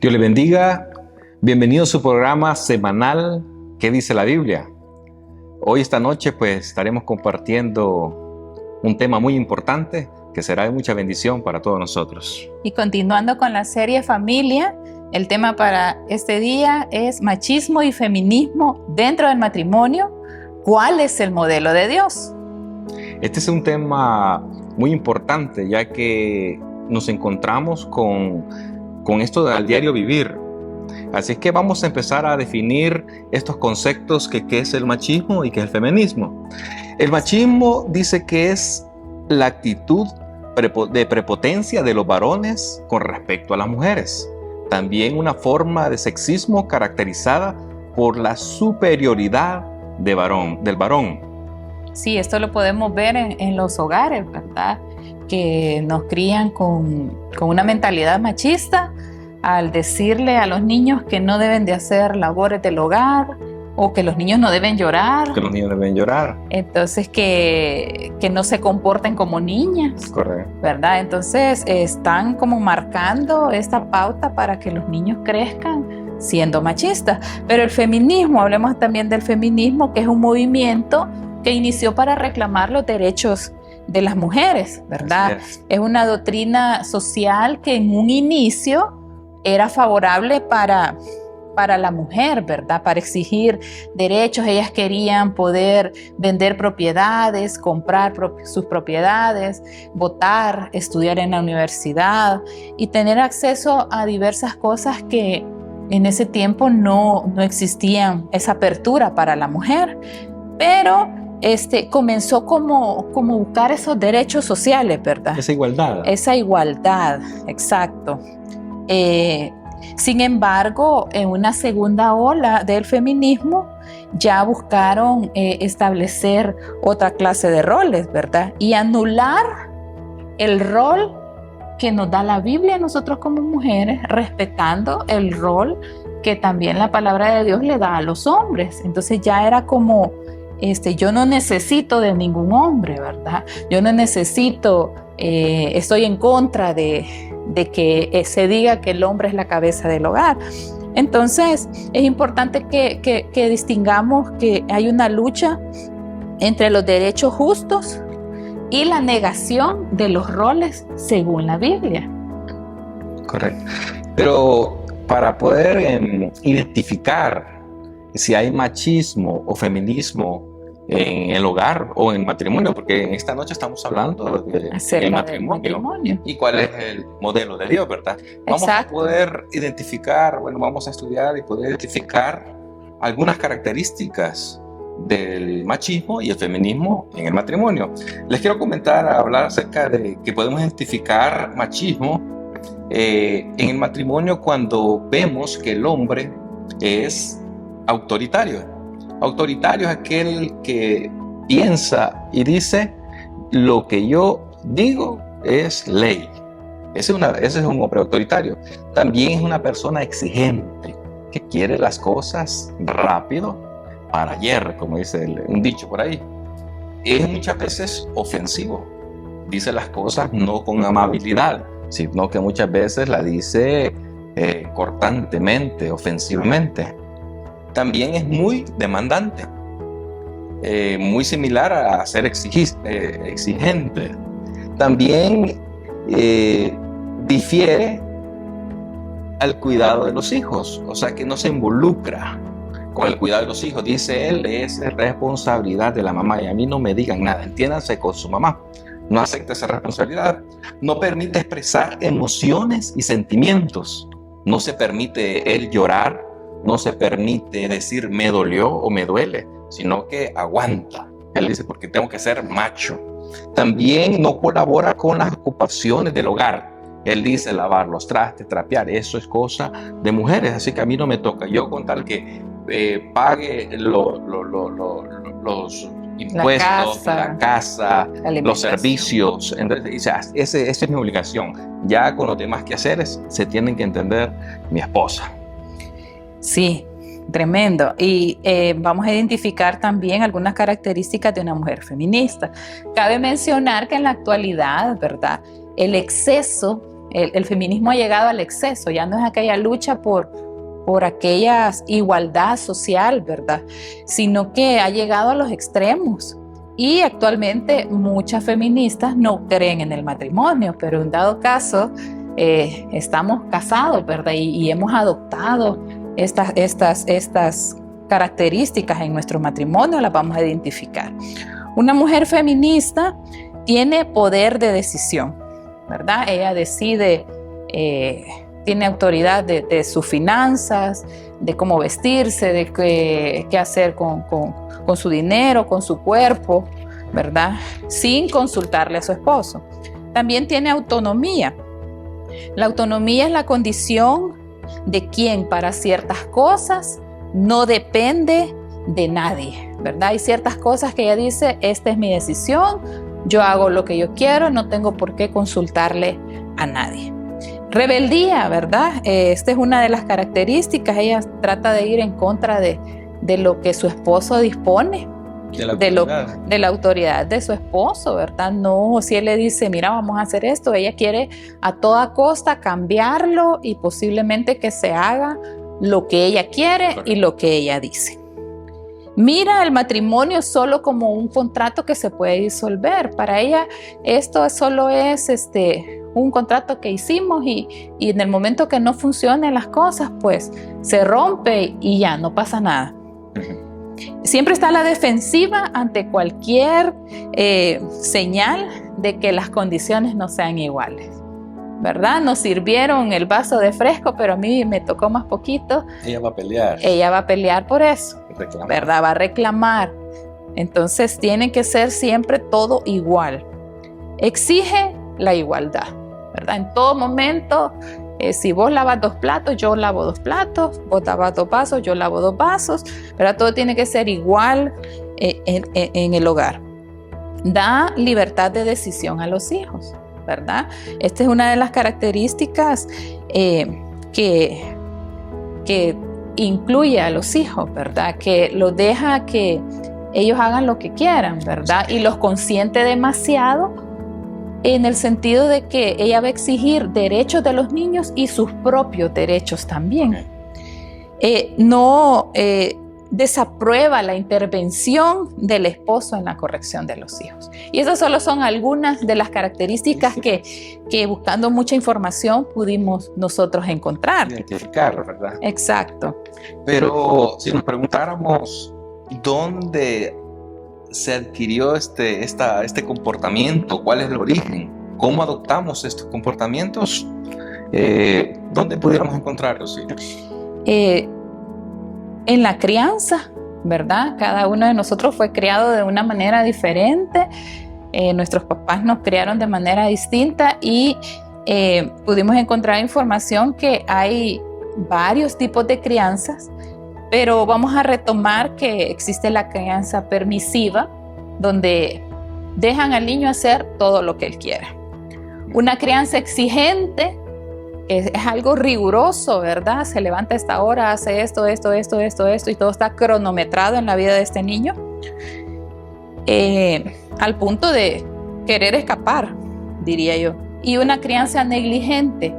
Dios le bendiga. Bienvenido a su programa semanal ¿Qué dice la Biblia? Hoy, esta noche, pues estaremos compartiendo un tema muy importante que será de mucha bendición para todos nosotros. Y continuando con la serie Familia, el tema para este día es machismo y feminismo dentro del matrimonio. ¿Cuál es el modelo de Dios? Este es un tema muy importante, ya que nos encontramos con esto del diario vivir. Así es que vamos a empezar a definir estos conceptos que qué es el machismo y qué es el feminismo. El machismo dice que es la actitud de prepotencia de los varones con respecto a las mujeres. También una forma de sexismo caracterizada por la superioridad del varón. Sí, esto lo podemos ver en los hogares, ¿verdad? Que nos crían con una mentalidad machista al decirle a los niños que no deben de hacer labores del hogar o que los niños no deben llorar. Que los niños deben llorar. Entonces que no se comporten como niñas. Correcto. ¿Verdad? Entonces están como marcando esta pauta para que los niños crezcan siendo machistas. Pero el feminismo, hablemos también del feminismo, que es un movimiento que inició para reclamar los derechos de las mujeres, ¿verdad? Es una doctrina social que en un inicio era favorable para la mujer, ¿verdad? Para exigir derechos. Ellas querían poder vender propiedades, comprar sus propiedades, votar, estudiar en la universidad y tener acceso a diversas cosas que en ese tiempo no existían, esa apertura para la mujer. Pero comenzó como buscar esos derechos sociales, ¿verdad? Esa igualdad. Esa igualdad, exacto. Sin embargo, en una segunda ola del feminismo ya buscaron establecer otra clase de roles, ¿verdad? Y anular el rol que nos da la Biblia a nosotros como mujeres, respetando el rol que también la palabra de Dios le da a los hombres. Entonces ya era como, yo no necesito de ningún hombre, ¿verdad? Yo no necesito, estoy en contra de que se diga que el hombre es la cabeza del hogar. Entonces es importante que distingamos que hay una lucha entre los derechos justos y la negación de los roles según la Biblia. Correcto. Pero para poder identificar si hay machismo o feminismo en el hogar o en el matrimonio, porque en esta noche estamos hablando del matrimonio y cuál es el modelo de Dios, ¿verdad? Vamos a poder identificar, vamos a estudiar y poder identificar algunas características del machismo y el feminismo en el matrimonio. Les quiero hablar acerca de que podemos identificar machismo en el matrimonio cuando vemos que el hombre es autoritario. Autoritario es aquel que piensa y dice: lo que yo digo es ley. Ese es un hombre autoritario. También es una persona exigente, que quiere las cosas rápido para ayer, como dice un dicho por ahí. Es muchas veces ofensivo. Dice las cosas no con amabilidad, sino que muchas veces la dice cortantemente, ofensivamente. También es muy demandante, muy similar a ser exigente. También difiere al cuidado de los hijos, o sea que no se involucra con el cuidado de los hijos. Dice él, es responsabilidad de la mamá y a mí no me digan nada, entiéndanse con su mamá. No acepta esa responsabilidad, no permite expresar emociones y sentimientos, no se permite él llorar, no se permite decir me dolió o me duele, sino que aguanta. Él dice porque tengo que ser macho. También no colabora con las ocupaciones del hogar. Él dice lavar los trastes, trapear, eso es cosa de mujeres, así que a mí no me toca. Yo con tal que pague los impuestos, la casa, los servicios. Entonces, esa es mi obligación. Ya con los demás quehaceres se tienen que entender mi esposa. Sí, tremendo. Y vamos a identificar también algunas características de una mujer feminista. Cabe mencionar que en la actualidad, ¿verdad?, el exceso el feminismo ha llegado al exceso, ya no es aquella lucha por aquella igualdad social, ¿verdad? Sino que ha llegado a los extremos. Y actualmente muchas feministas no creen en el matrimonio, pero en dado caso estamos casados, ¿verdad? Y hemos adoptado estas características en nuestro matrimonio, las vamos a identificar. Una mujer feminista tiene poder de decisión, ¿verdad? Ella decide, tiene autoridad de sus finanzas, de cómo vestirse, de qué hacer con su dinero, con su cuerpo, ¿verdad? Sin consultarle a su esposo. También tiene autonomía. La autonomía es la condición de quien para ciertas cosas no depende de nadie, ¿verdad? Hay ciertas cosas que ella dice, esta es mi decisión, yo hago lo que yo quiero, no tengo por qué consultarle a nadie. Rebeldía, ¿verdad? Esta es una de las características. Ella trata de ir en contra de lo que su esposo dispone, de la autoridad de su esposo, ¿verdad? No, si él le dice, mira, vamos a hacer esto, ella quiere a toda costa cambiarlo y posiblemente que se haga lo que ella quiere y lo que ella dice. Mira el matrimonio solo como un contrato que se puede disolver. Para ella esto solo es un contrato que hicimos y en el momento que no funcionen las cosas, pues se rompe y ya no pasa nada. Siempre está a la defensiva ante cualquier señal de que las condiciones no sean iguales, ¿verdad? Nos sirvieron el vaso de fresco, pero a mí me tocó más poquito. Ella va a pelear. Ella va a pelear por eso, ¿verdad? Va a reclamar. Entonces tiene que ser siempre todo igual. Exige la igualdad, ¿verdad? En todo momento, si vos lavas 2 platos, yo lavo 2 platos, vos lavas 2 vasos, yo lavo 2 vasos, ¿verdad? Todo tiene que ser igual en el hogar. Da libertad de decisión a los hijos, ¿verdad? Esta es una de las características que incluye a los hijos, ¿verdad? Que los deja que ellos hagan lo que quieran, ¿verdad? Y los consiente demasiado en el sentido de que ella va a exigir derechos de los niños y sus propios derechos también. No desaprueba la intervención del esposo en la corrección de los hijos. Y esas solo son algunas de las características que buscando mucha información pudimos nosotros encontrar. Identificar, ¿verdad? Exacto. Pero si nos preguntáramos dónde se adquirió este comportamiento, cuál es el origen, cómo adoptamos estos comportamientos, ¿dónde pudiéramos encontrarlos? En la crianza, ¿verdad? Cada uno de nosotros fue criado de una manera diferente. Nuestros papás nos criaron de manera distinta y pudimos encontrar información que hay varios tipos de crianzas, pero vamos a retomar que existe la crianza permisiva, donde dejan al niño hacer todo lo que él quiera. Una crianza exigente, es algo riguroso, ¿verdad? Se levanta a esta hora, hace esto, y todo está cronometrado en la vida de este niño, al punto de querer escapar, diría yo. Y una crianza negligente,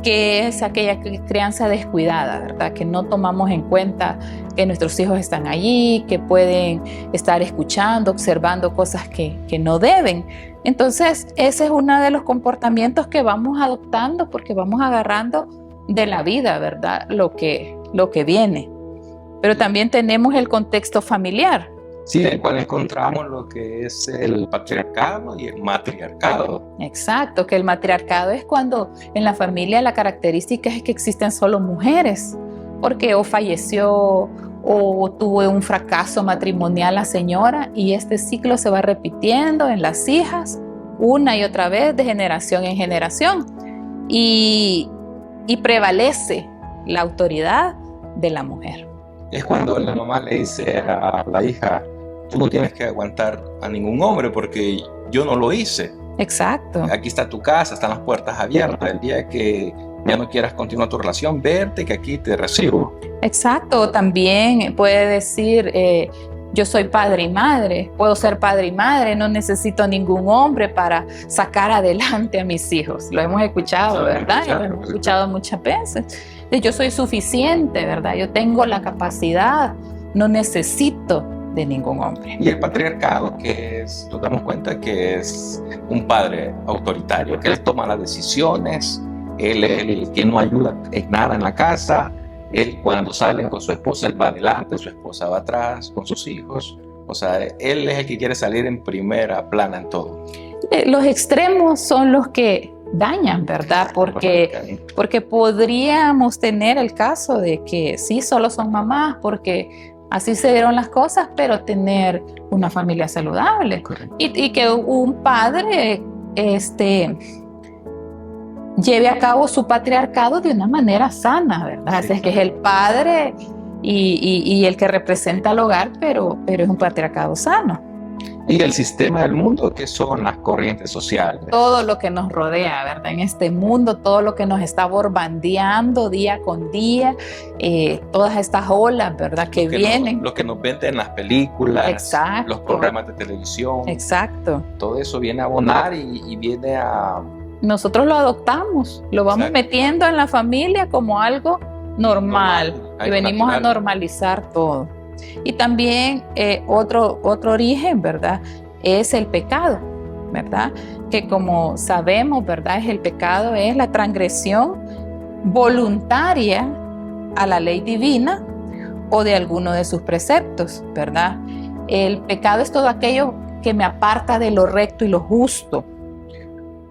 que es aquella crianza descuidada, ¿verdad? Que no tomamos en cuenta que nuestros hijos están allí, que pueden estar escuchando, observando cosas que no deben. Entonces, ese es uno de los comportamientos que vamos adoptando porque vamos agarrando de la vida, ¿verdad? Lo que viene. Pero también tenemos el contexto familiar. Sí, en el cual encontramos lo que es el patriarcado y el matriarcado. Exacto, que el matriarcado es cuando en la familia la característica es que existen solo mujeres, porque o falleció o tuvo un fracaso matrimonial la señora y este ciclo se va repitiendo en las hijas una y otra vez de generación en generación y prevalece la autoridad de la mujer. Es cuando la mamá le dice a la hija, tú no tienes que aguantar a ningún hombre porque yo no lo hice. Exacto. Aquí está tu casa, están las puertas abiertas. El día que ya no quieras continuar tu relación, verte que aquí te recibo. Exacto. También puede decir, yo soy padre y madre, puedo ser padre y madre, no necesito ningún hombre para sacar adelante a mis hijos. Lo hemos escuchado, ¿verdad? Lo hemos escuchado muchas veces. Yo soy suficiente, ¿verdad? Yo tengo la capacidad, no necesito de ningún hombre. Y el patriarcado, que es, nos damos cuenta que es un padre autoritario, que él toma las decisiones, él es el que no ayuda en nada en la casa. Él, cuando sale con su esposa, él va adelante, su esposa va atrás con sus hijos. O sea, él es el que quiere salir en primera plana en todo. Los extremos son los que dañan, ¿verdad? Porque podríamos tener el caso de que sí, solo son mamás, porque así se dieron las cosas, pero tener una familia saludable. Y que un padre lleve a cabo su patriarcado de una manera sana, ¿verdad? Sí. Es que es el padre y el que representa al hogar, pero es un patriarcado sano. Y el sistema del mundo, que son las corrientes sociales. Todo lo que nos rodea, ¿verdad? En este mundo, todo lo que nos está bombardeando día con día, todas estas olas, ¿verdad? Que vienen. Lo que nos venden en las películas, exacto, los programas de televisión. Exacto. Todo eso viene a abonar y viene a... Nosotros lo adoptamos, lo vamos exacto, metiendo en la familia como algo normal y venimos natural a normalizar todo. Y también otro origen, ¿verdad? Es el pecado, ¿verdad? Que como sabemos, ¿verdad? El pecado es la transgresión voluntaria a la ley divina o de alguno de sus preceptos, ¿verdad? El pecado es todo aquello que me aparta de lo recto y lo justo,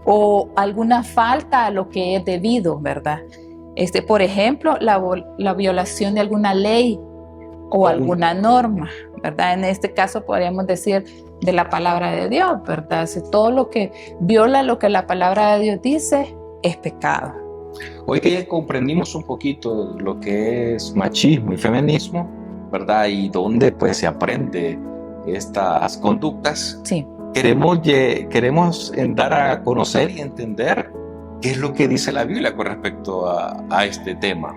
o alguna falta a lo que es debido, ¿verdad? Por ejemplo, la violación de alguna ley o alguna norma, ¿verdad? En este caso podríamos decir de la palabra de Dios, ¿verdad? Todo lo que viola lo que la palabra de Dios dice es pecado. Hoy que ya comprendimos un poquito lo que es machismo y feminismo, ¿verdad? Y dónde pues se aprende estas conductas. Sí. Queremos dar a conocer y entender qué es lo que dice la Biblia con respecto a este tema.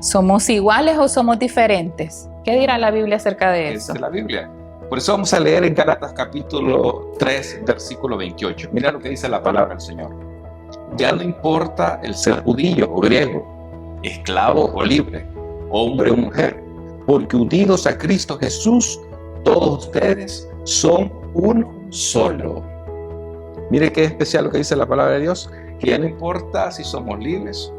¿Somos iguales o somos diferentes? ¿Qué dirá la Biblia acerca de eso? Es la Biblia. Por eso vamos a leer en Gálatas capítulo 3, versículo 28. Mira lo que dice la palabra del Señor. Ya no importa el ser judío o griego, esclavo o libre, hombre o mujer, porque unidos a Cristo Jesús, todos ustedes son uno solo. Mire qué especial lo que dice la palabra de Dios, que ya no importa si somos libres,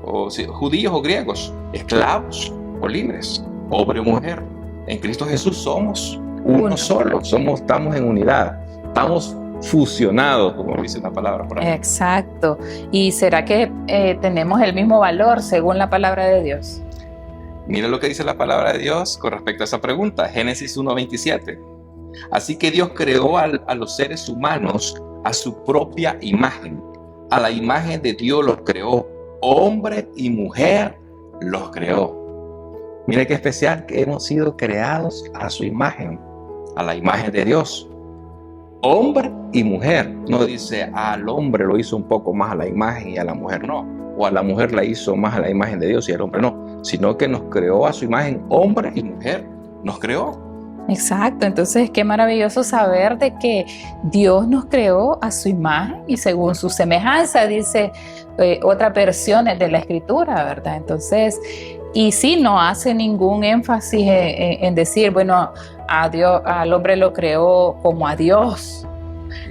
o si, judíos o griegos, esclavos o libres, hombre o mujer. En Cristo Jesús somos uno solo, estamos en unidad, estamos fusionados, como dice la palabra por ahí. Exacto. ¿Y será que tenemos el mismo valor según la palabra de Dios? Mira lo que dice la palabra de Dios con respecto a esa pregunta, Génesis 1:27. Así que Dios creó a los seres humanos a su propia imagen. A la imagen de Dios los creó. Hombre y mujer los creó. Mire qué especial que hemos sido creados a su imagen, a la imagen de Dios. Hombre y mujer. No dice al hombre lo hizo un poco más a la imagen y a la mujer no. O a la mujer la hizo más a la imagen de Dios y al hombre no. Sino que nos creó a su imagen, hombre y mujer. Nos creó. Exacto, entonces qué maravilloso saber de que Dios nos creó a su imagen y según su semejanza, dice otras versiones de la escritura, ¿verdad? Entonces, y sí, no hace ningún énfasis en decir, bueno, a Dios, al hombre lo creó como a Dios,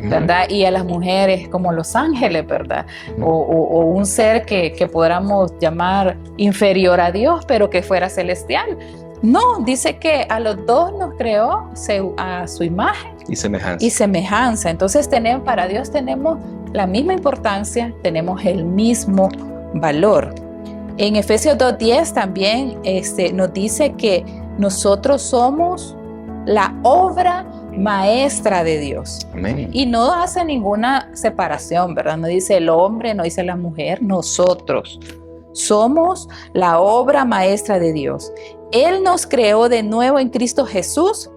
¿verdad? Y a las mujeres como los ángeles, ¿verdad? O un ser que podamos llamar inferior a Dios, pero que fuera celestial. No, dice que a los dos nos creó a su imagen y semejanza. Entonces para Dios tenemos la misma importancia, tenemos el mismo valor. En Efesios 2:10 también nos dice que nosotros somos la obra maestra de Dios. Amén. Y no hace ninguna separación, ¿verdad? No dice el hombre, no dice la mujer, nosotros somos la obra maestra de Dios. Él nos creó de nuevo en Cristo Jesús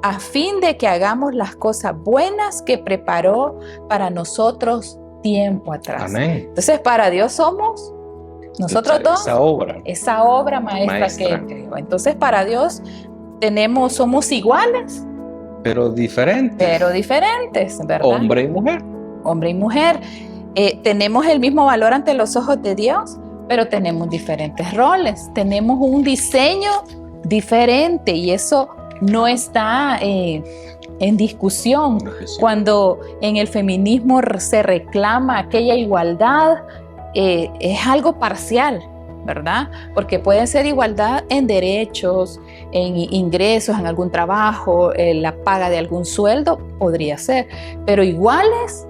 a fin de que hagamos las cosas buenas que preparó para nosotros tiempo atrás. Amén. Entonces, para Dios somos nosotros dos, esa obra maestra que Él creó. Entonces, para Dios somos iguales, pero diferentes. ¿verdad? Hombre y mujer. Hombre y mujer. Tenemos el mismo valor ante los ojos de Dios, pero tenemos diferentes roles. Tenemos un diseño diferente y eso no está en discusión. Cuando en el feminismo se reclama aquella igualdad, es algo parcial, ¿verdad? Porque puede ser igualdad en derechos, en ingresos, en algún trabajo, en la paga de algún sueldo, podría ser, pero iguales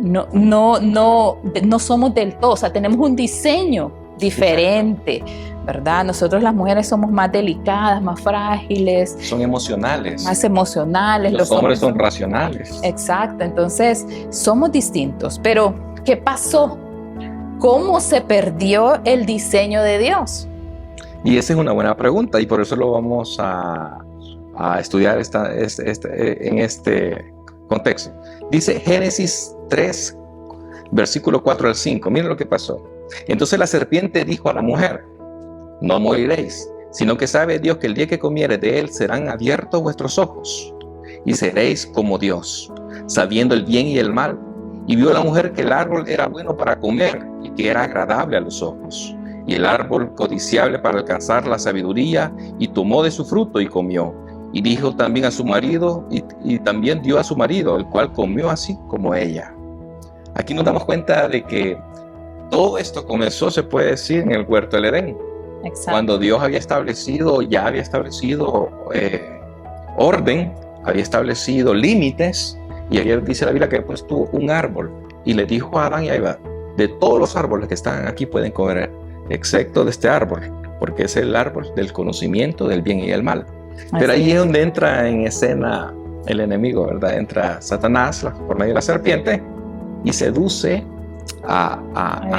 no somos del todo, o sea, tenemos un diseño diferente, ¿verdad? Nosotros las mujeres somos más delicadas, más frágiles. Son emocionales. Más emocionales. Los hombres son racionales. Exacto, entonces somos distintos, pero ¿qué pasó? ¿Cómo se perdió el diseño de Dios? Y esa es una buena pregunta y por eso lo vamos a estudiar en este contexto. Dice Génesis 3, versículo 4 al 5. Miren lo que pasó. Entonces la serpiente dijo a la mujer: no moriréis, sino que sabe Dios que el día que comiereis de él serán abiertos vuestros ojos y seréis como Dios, sabiendo el bien y el mal. Y vio la mujer que el árbol era bueno para comer y que era agradable a los ojos, y el árbol codiciable para alcanzar la sabiduría, y tomó de su fruto y comió. Y dijo también a su marido, y también dio a su marido, el cual comió así como ella. Aquí nos damos cuenta de que todo esto comenzó, se puede decir, en el huerto del Edén. Exacto. Cuando Dios ya había establecido orden, había establecido límites, y ayer dice la Biblia que ha puesto un árbol, y le dijo a Adán y a Eva: de todos los árboles que están aquí pueden comer, excepto de este árbol, porque es el árbol del conocimiento del bien y el mal. Pero ahí es donde entra en escena el enemigo, ¿verdad? Entra Satanás por medio de la serpiente y seduce a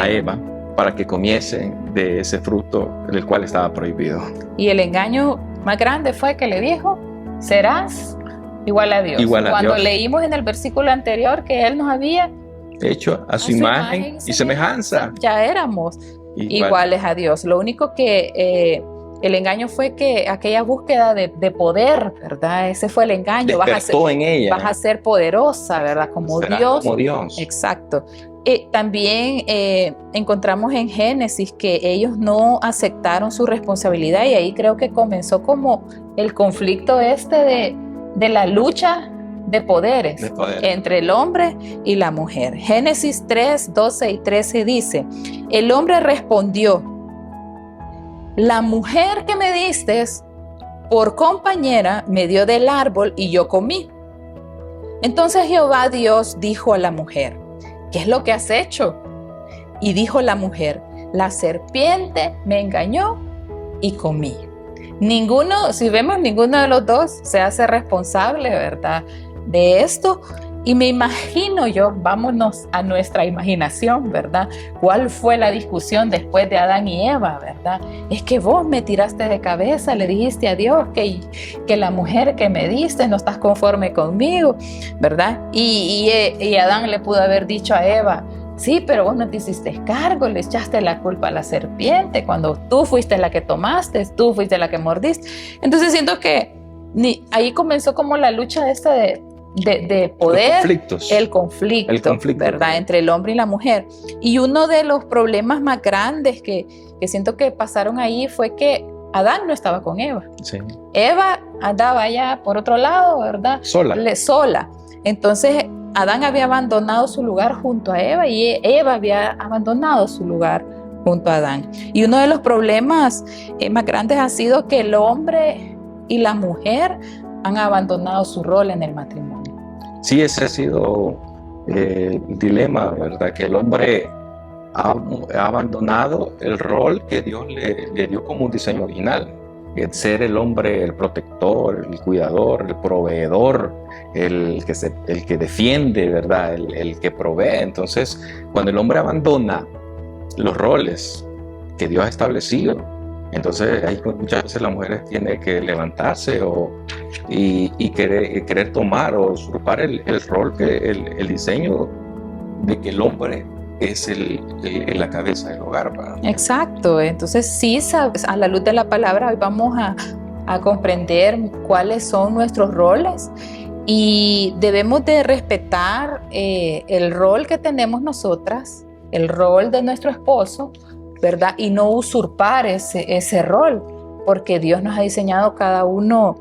Eva para que comiese de ese fruto del cual estaba prohibido. Y el engaño más grande fue que le dijo: serás igual a Dios. Cuando leímos en el versículo anterior que Él nos había hecho a su imagen y semejanza, ya éramos iguales a Dios. Lo único que el engaño fue que aquella búsqueda de poder, ¿verdad? Ese fue el engaño. Despertó en ella. Vas a ser poderosa, ¿verdad? Como Dios. Como Dios. Exacto. También encontramos en Génesis que ellos no aceptaron su responsabilidad, y ahí creo que comenzó como el conflicto de la lucha de poderes entre el hombre y la mujer. Génesis 3, 12 y 13 dice: el hombre respondió: la mujer que me diste por compañera me dio del árbol y yo comí. Entonces Jehová Dios dijo a la mujer: ¿qué es lo que has hecho? Y dijo la mujer: la serpiente me engañó y comí. Si vemos, ninguno de los dos se hace responsable, ¿verdad?, de esto. Y me imagino yo, vámonos a nuestra imaginación, ¿verdad? ¿Cuál fue la discusión después de Adán y Eva, verdad? Es que vos me tiraste de cabeza, le dijiste a Dios que la mujer que me diste no estás conforme conmigo, ¿verdad? Y Adán le pudo haber dicho a Eva: sí, pero vos no te hiciste cargo, le echaste la culpa a la serpiente cuando tú fuiste la que tomaste, tú fuiste la que mordiste. Entonces siento que ahí comenzó como la lucha esta de poder, el conflicto, ¿verdad?, entre el hombre y la mujer. Y uno de los problemas más grandes que siento que pasaron ahí fue que Adán no estaba con Eva. Sí. Eva andaba allá por otro lado, ¿verdad? Sola. Entonces Adán había abandonado su lugar junto a Eva y Eva había abandonado su lugar junto a Adán. Y uno de los problemas más grandes ha sido que el hombre y la mujer han abandonado su rol en el matrimonio. Sí, ese ha sido el dilema, ¿verdad? Que el hombre ha abandonado el rol que Dios le dio como un diseño original. El ser el hombre, el protector, el cuidador, el proveedor, el que defiende, ¿verdad? El que provee. Entonces, cuando el hombre abandona los roles que Dios ha establecido, entonces ahí muchas veces la mujer tiene que levantarse y querer tomar o usurpar el rol, el diseño de que el hombre es la cabeza del hogar, ¿verdad? Exacto. Entonces sí, a la luz de la palabra hoy vamos a comprender cuáles son nuestros roles y debemos de respetar el rol que tenemos nosotras, el rol de nuestro esposo, ¿verdad? Y no usurpar ese rol, porque Dios nos ha diseñado cada uno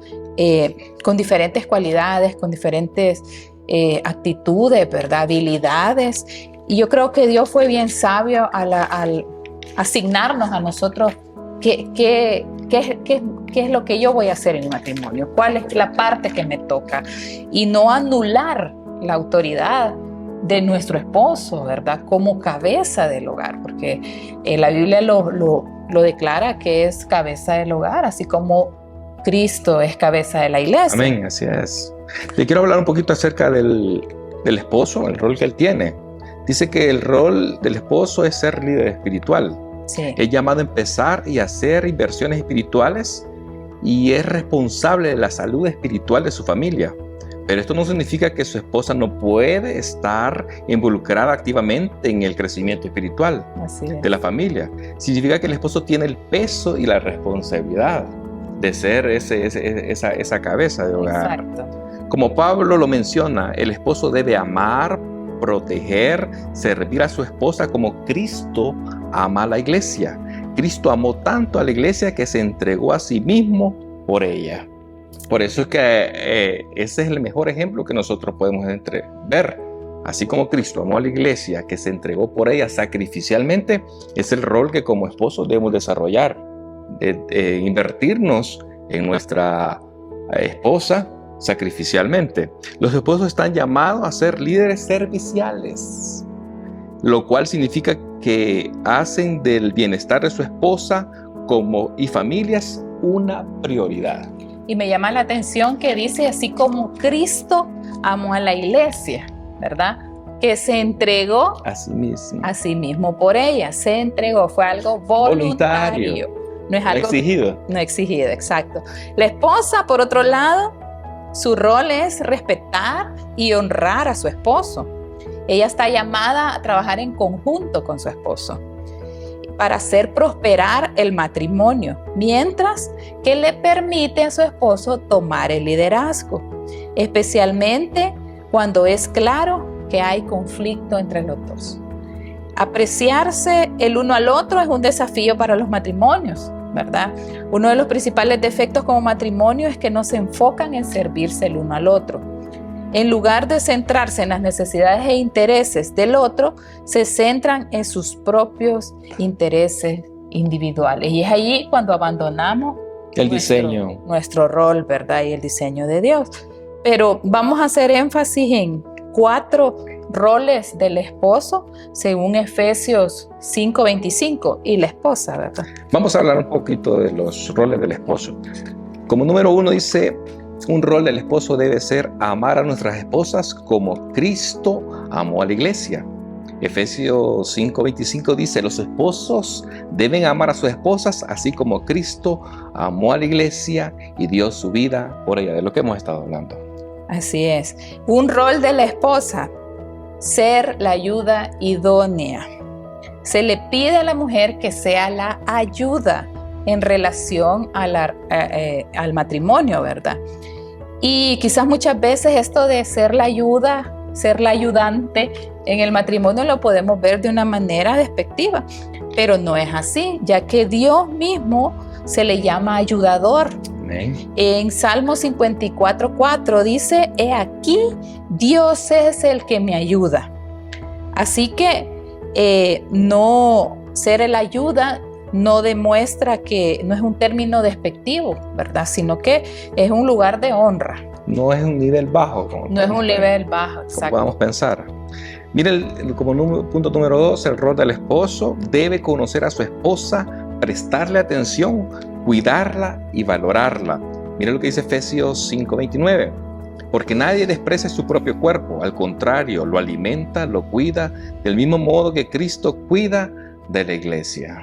con diferentes cualidades, con diferentes actitudes, ¿verdad? Habilidades. Y yo creo que Dios fue bien sabio al asignarnos a nosotros qué es lo que yo voy a hacer en mi matrimonio, cuál es la parte que me toca, y no anular la autoridad de nuestro esposo, ¿verdad? Como cabeza del hogar, porque la Biblia lo declara que es cabeza del hogar, así como Cristo es cabeza de la iglesia. Amén, así es. Yo quiero hablar un poquito acerca del esposo, el rol que él tiene. Dice que el rol del esposo es ser líder espiritual. Sí. Es llamado a empezar y hacer inversiones espirituales y es responsable de la salud espiritual de su familia. Pero esto no significa que su esposa no puede estar involucrada activamente en el crecimiento espiritual de la familia. Significa que el esposo tiene el peso y la responsabilidad de ser esa cabeza de hogar. Exacto. Como Pablo lo menciona, el esposo debe amar, proteger, servir a su esposa como Cristo ama a la iglesia. Cristo amó tanto a la iglesia que se entregó a sí mismo por ella. Por eso es que ese es el mejor ejemplo que nosotros podemos ver. Así como Cristo amó a la iglesia, que se entregó por ella sacrificialmente, es el rol que como esposos debemos desarrollar, invertirnos en nuestra esposa sacrificialmente. Los esposos están llamados a ser líderes serviciales, lo cual significa que hacen del bienestar de su esposa y familias una prioridad. Y me llama la atención que dice así como Cristo amó a la iglesia, ¿verdad? Que se entregó a sí mismo por ella. Se entregó, fue algo voluntario. No es algo exigido. No exigido, exacto. La esposa, por otro lado, su rol es respetar y honrar a su esposo. Ella está llamada a trabajar en conjunto con su esposo para hacer prosperar el matrimonio, mientras que le permite a su esposo tomar el liderazgo, especialmente cuando es claro que hay conflicto entre los dos. Apreciarse el uno al otro es un desafío para los matrimonios, ¿verdad? Uno de los principales defectos como matrimonio es que no se enfocan en servirse el uno al otro. En lugar de centrarse en las necesidades e intereses del otro, se centran en sus propios intereses individuales. Y es allí cuando abandonamos nuestro rol, ¿verdad? Y el diseño de Dios. Pero vamos a hacer énfasis en 4 roles del esposo, según Efesios 5:25, y la esposa, ¿verdad? Vamos a hablar un poquito de los roles del esposo. Como número 1 dice, un rol del esposo debe ser amar a nuestras esposas como Cristo amó a la iglesia. Efesios 5:25 dice, los esposos deben amar a sus esposas así como Cristo amó a la iglesia y dio su vida por ella, de lo que hemos estado hablando. Así es. Un rol de la esposa, ser la ayuda idónea. Se le pide a la mujer que sea la ayuda en relación al matrimonio, ¿verdad? Y quizás muchas veces esto de ser la ayuda, ser la ayudante en el matrimonio lo podemos ver de una manera despectiva, pero no es así, ya que Dios mismo se le llama ayudador. Amén. En Salmo 54:4 dice, he aquí, Dios es el que me ayuda. Así que no ser el ayuda no demuestra que no es un término despectivo, ¿verdad? Sino que es un lugar de honra. No es un nivel bajo. No es un nivel bajo, exacto. Como podamos pensar. Miren, punto número 2, el rol del esposo debe conocer a su esposa, prestarle atención, cuidarla y valorarla. Miren lo que dice Efesios 5:29. Porque nadie desprecia su propio cuerpo, al contrario, lo alimenta, lo cuida, del mismo modo que Cristo cuida de la iglesia.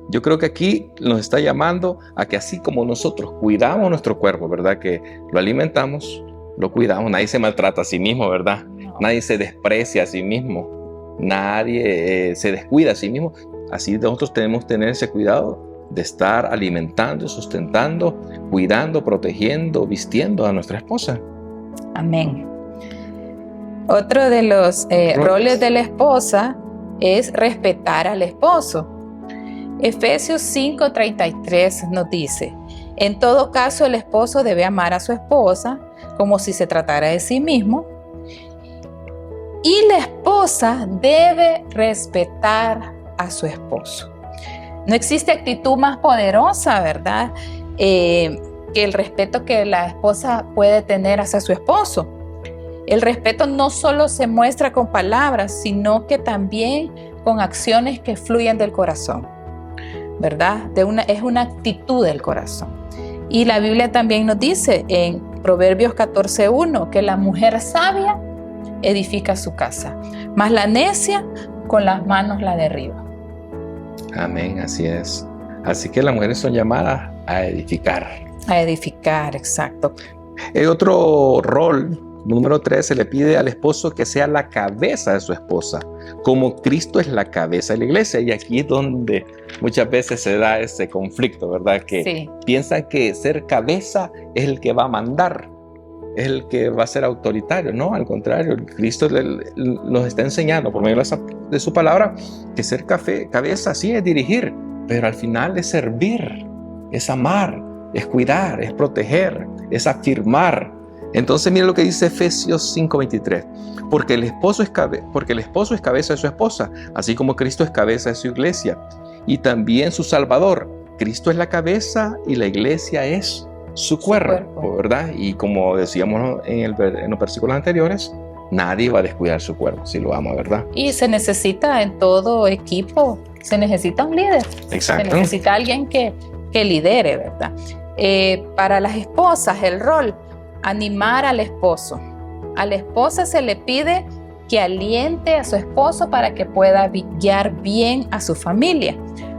Yo creo que aquí nos está llamando a que así como nosotros cuidamos nuestro cuerpo, ¿verdad? Que lo alimentamos, lo cuidamos. Nadie se maltrata a sí mismo, ¿verdad? No. Nadie se desprecia a sí mismo. Nadie se descuida a sí mismo. Así nosotros tenemos que tener ese cuidado de estar alimentando, sustentando, cuidando, protegiendo, vistiendo a nuestra esposa. Amén. Otro de los roles de la esposa es respetar al esposo. Efesios 5:33 nos dice: en todo caso, el esposo debe amar a su esposa como si se tratara de sí mismo, y la esposa debe respetar a su esposo. No existe actitud más poderosa, ¿verdad?, que el respeto que la esposa puede tener hacia su esposo. El respeto no solo se muestra con palabras, sino que también con acciones que fluyen del corazón, ¿verdad? Es una actitud del corazón. Y la Biblia también nos dice en Proverbios 14:1 que la mujer sabia edifica su casa, mas la necia con las manos la derriba. Amén, así es. Así que las mujeres son llamadas a edificar. A edificar, exacto. El otro rol, número 3, se le pide al esposo que sea la cabeza de su esposa, como Cristo es la cabeza de la iglesia. Y aquí es donde muchas veces se da ese conflicto, ¿verdad? Que sí, piensan que ser cabeza es el que va a mandar, es el que va a ser autoritario. No, al contrario, Cristo nos está enseñando por medio de su palabra que ser cabeza sí es dirigir, pero al final es servir, es amar, es cuidar, es proteger, es afirmar. Entonces mira lo que dice Efesios 5:23: porque el esposo es cabeza de su esposa, así como Cristo es cabeza de su iglesia, y también su Salvador. Cristo es la cabeza y la iglesia es su cuerpo, ¿verdad? Y como decíamos en los versículos anteriores, nadie va a descuidar su cuerpo si lo ama, ¿verdad? Y se necesita en todo equipo, se necesita un líder. Exacto. Se necesita alguien que lidere, ¿verdad? Para las esposas, el rol: animar al esposo. A la esposa se le pide que aliente a su esposo para que pueda guiar bien a su familia.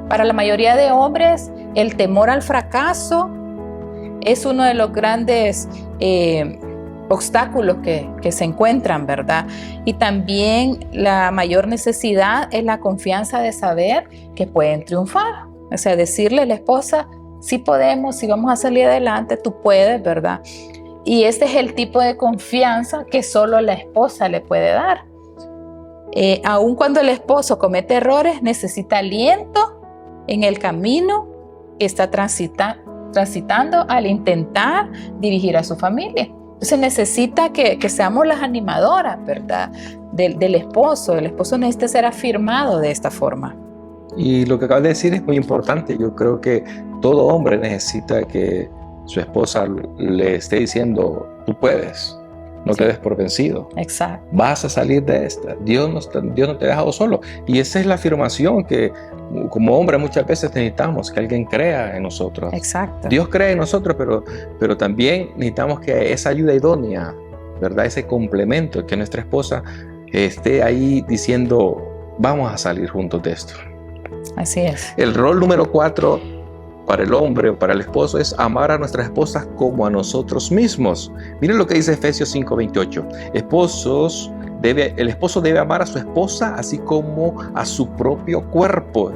Para la mayoría de hombres, el temor al fracaso es uno de los grandes obstáculos que se encuentran, ¿verdad? Y también la mayor necesidad es la confianza de saber que pueden triunfar. O sea, decirle a la esposa: sí podemos, sí vamos a salir adelante, tú puedes, ¿verdad? Y este es el tipo de confianza que solo la esposa le puede dar. Aun cuando el esposo comete errores, necesita aliento en el camino que está transitando al intentar dirigir a su familia. Entonces necesita que seamos las animadoras, ¿verdad?, del esposo. El esposo necesita ser afirmado de esta forma. Y lo que acabas de decir es muy importante. Yo creo que todo hombre necesita que su esposa le esté diciendo: tú puedes, no te des por vencido. Exacto. Vas a salir de esta. Dios no te ha dejado solo. Y esa es la afirmación que como hombre muchas veces necesitamos, que alguien crea en nosotros. Exacto. Dios cree en nosotros, pero también necesitamos que esa ayuda idónea, ¿verdad?, ese complemento, que nuestra esposa esté ahí diciendo: vamos a salir juntos de esto. Así es. El rol número 4 para el hombre o para el esposo es amar a nuestras esposas como a nosotros mismos. Miren lo que dice Efesios 5:28. El esposo debe amar a su esposa así como a su propio cuerpo.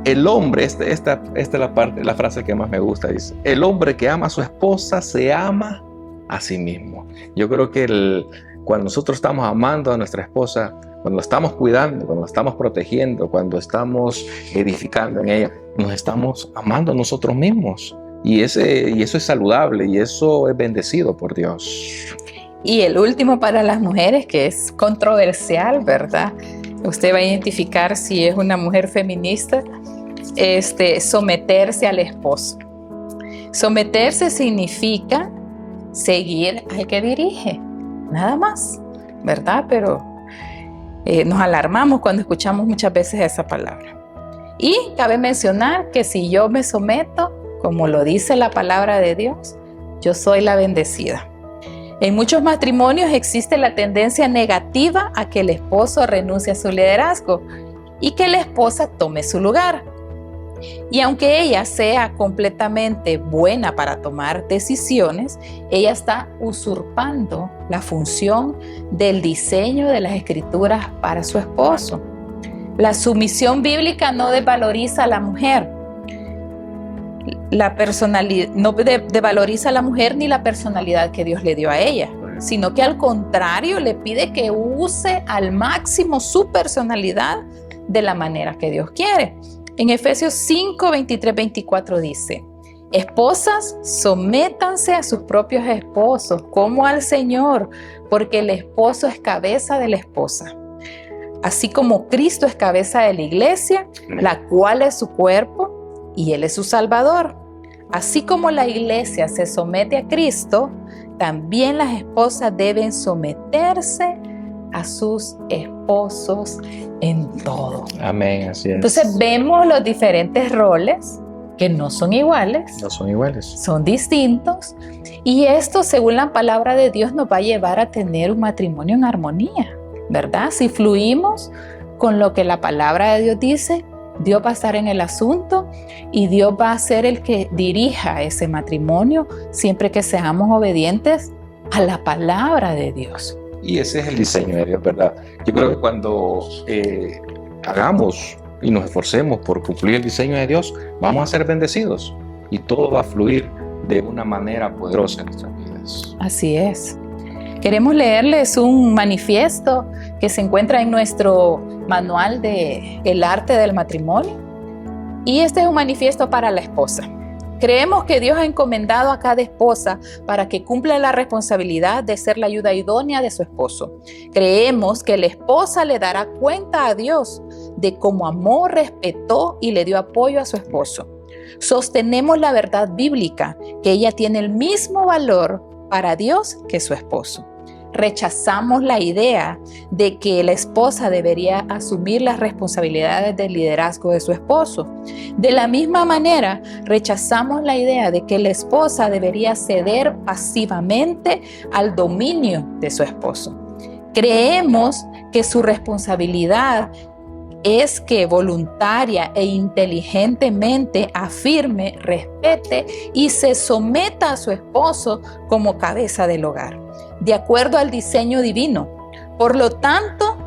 El hombre, esta es la frase que más me gusta, dice: el hombre que ama a su esposa se ama a sí mismo. Yo creo que cuando nosotros estamos amando a nuestra esposa, cuando la estamos cuidando, cuando la estamos protegiendo, cuando estamos edificando en ella, nos estamos amando a nosotros mismos. Y eso es saludable y eso es bendecido por Dios. Y el último para las mujeres, que es controversial, ¿verdad? Usted va a identificar si es una mujer feminista. Someterse al esposo. Someterse significa seguir al que dirige, nada más, ¿verdad? Pero nos alarmamos cuando escuchamos muchas veces esa palabra. Y cabe mencionar que si yo me someto, como lo dice la palabra de Dios, yo soy la bendecida. En muchos matrimonios existe la tendencia negativa a que el esposo renuncie a su liderazgo y que la esposa tome su lugar. Y aunque ella sea completamente buena para tomar decisiones, ella está usurpando la función del diseño de las escrituras para su esposo. La sumisión bíblica no desvaloriza a la mujer. la personalidad, no devaloriza a la mujer ni la personalidad que Dios le dio a ella, sino que al contrario le pide que use al máximo su personalidad de la manera que Dios quiere. En Efesios 5, 23, 24 dice: esposas, sométanse a sus propios esposos como al Señor, porque el esposo es cabeza de la esposa, así como Cristo es cabeza de la iglesia, la cual es su cuerpo, y Él es su Salvador. Así como la iglesia se somete a Cristo, también las esposas deben someterse a sus esposos en todo. Amén, así es. Entonces vemos los diferentes roles que no son iguales. No son iguales. Son distintos. Y esto, según la palabra de Dios, nos va a llevar a tener un matrimonio en armonía, ¿verdad? Si fluimos con lo que la palabra de Dios dice, Dios va a estar en el asunto y Dios va a ser el que dirija ese matrimonio siempre que seamos obedientes a la palabra de Dios. Y ese es el diseño de Dios, ¿verdad? Yo creo que cuando hagamos y nos esforcemos por cumplir el diseño de Dios, vamos a ser bendecidos y todo va a fluir de una manera poderosa en nuestras vidas. Así es. Queremos leerles un manifiesto que se encuentra en nuestro manual de El arte del matrimonio. Y este es un manifiesto para la esposa. Creemos que Dios ha encomendado a cada esposa para que cumpla la responsabilidad de ser la ayuda idónea de su esposo. Creemos que la esposa le dará cuenta a Dios de cómo amó, respetó y le dio apoyo a su esposo. Sostenemos la verdad bíblica, que ella tiene el mismo valor para Dios que su esposo. Rechazamos la idea de que la esposa debería asumir las responsabilidades del liderazgo de su esposo. De la misma manera, rechazamos la idea de que la esposa debería ceder pasivamente al dominio de su esposo. Creemos que su responsabilidad es que voluntaria e inteligentemente afirme, respete y se someta a su esposo como cabeza del hogar, de acuerdo al diseño divino. Por lo tanto,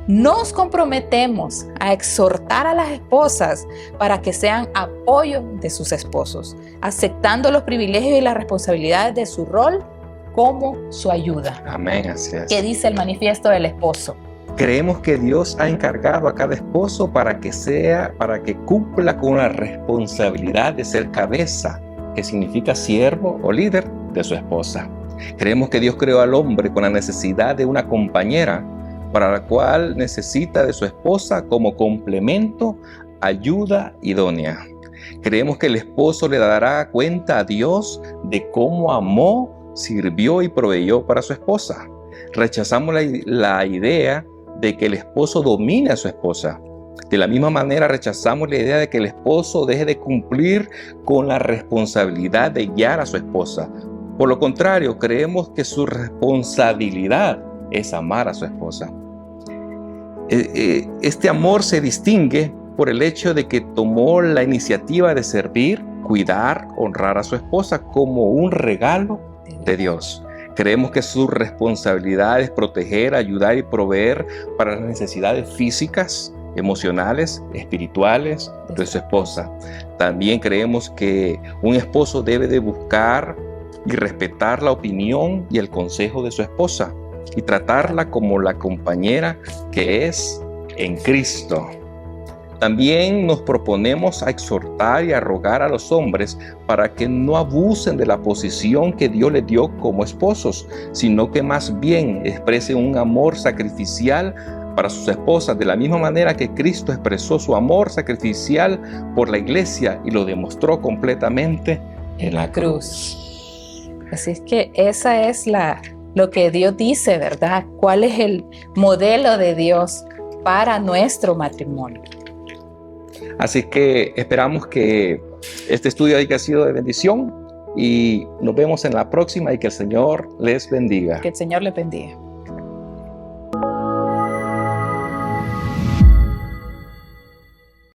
nos comprometemos a exhortar a las esposas para que sean apoyo de sus esposos, aceptando los privilegios y las responsabilidades de su rol como su ayuda. Amén, así es. ¿Qué dice el manifiesto del esposo? Creemos que Dios ha encargado a cada esposo para que cumpla con la responsabilidad de ser cabeza, que significa siervo o líder de su esposa. Creemos que Dios creó al hombre con la necesidad de una compañera, para la cual necesita de su esposa como complemento, ayuda idónea. Creemos que el esposo le dará cuenta a Dios de cómo amó, sirvió y proveyó para su esposa. Rechazamos la idea de que el esposo domine a su esposa. De la misma manera, rechazamos la idea de que el esposo deje de cumplir con la responsabilidad de guiar a su esposa. Por lo contrario, creemos que su responsabilidad es amar a su esposa. Este amor se distingue por el hecho de que tomó la iniciativa de servir, cuidar, honrar a su esposa como un regalo de Dios. Creemos que su responsabilidad es proteger, ayudar y proveer para las necesidades físicas, emocionales, espirituales de su esposa. También creemos que un esposo debe de buscar y respetar la opinión y el consejo de su esposa y tratarla como la compañera que es en Cristo. También nos proponemos a exhortar y a rogar a los hombres para que no abusen de la posición que Dios les dio como esposos, sino que más bien expresen un amor sacrificial para sus esposas, de la misma manera que Cristo expresó su amor sacrificial por la iglesia y lo demostró completamente en la cruz. Así es que esa es lo que Dios dice, ¿verdad? ¿Cuál es el modelo de Dios para nuestro matrimonio? Así que esperamos que este estudio haya sido de bendición y nos vemos en la próxima y que el Señor les bendiga. Que el Señor les bendiga.